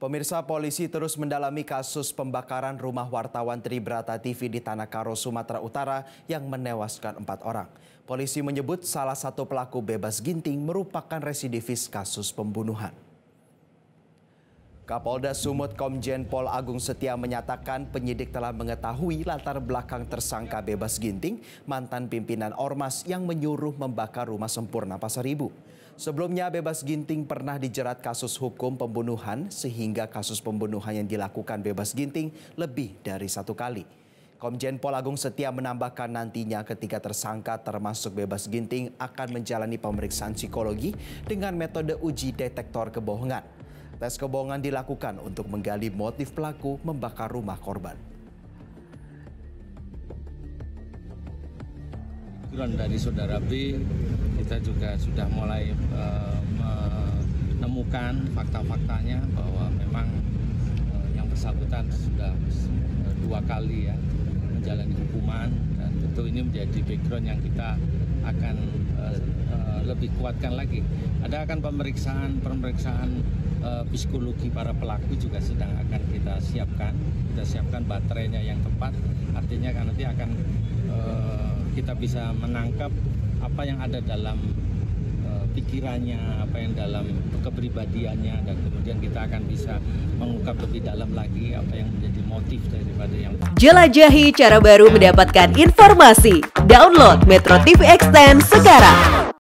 Pemirsa, polisi terus mendalami kasus pembakaran rumah wartawan Tribrata TV di Tanah Karo, Sumatera Utara yang menewaskan 4 orang. Polisi menyebut salah satu pelaku bebas ginting merupakan residivis kasus pembunuhan. Kapolda Sumut Komjen Pol Agung Setia menyatakan penyidik telah mengetahui latar belakang tersangka bebas ginting, mantan pimpinan Ormas yang menyuruh membakar rumah Sempurna Pasar Ibu. Sebelumnya bebas ginting pernah dijerat kasus hukum pembunuhan sehingga kasus pembunuhan yang dilakukan bebas ginting lebih dari 1 kali. Komjen Pol Agung Setia menambahkan nantinya ketiga tersangka termasuk bebas ginting akan menjalani pemeriksaan psikologi dengan metode uji detektor kebohongan. Tes kebohongan dilakukan untuk menggali motif pelaku membakar rumah korban. Dari saudara B, kita juga sudah mulai menemukan fakta-faktanya bahwa memang yang bersangkutan sudah 2 kali ya menjalani hukuman, dan tentu ini menjadi background yang kita akan lebih kuatkan lagi. Ada akan pemeriksaan psikologi para pelaku juga sedang akan kita siapkan baterainya yang tepat, artinya kan nanti akan kita bisa menangkap apa yang ada dalam pikirannya, apa yang dalam kepribadiannya, dan kemudian kita akan bisa mengungkap lebih dalam lagi apa yang menjadi motif daripada yang. Jelajahi cara baru mendapatkan informasi. Download Metro TV Extend sekarang.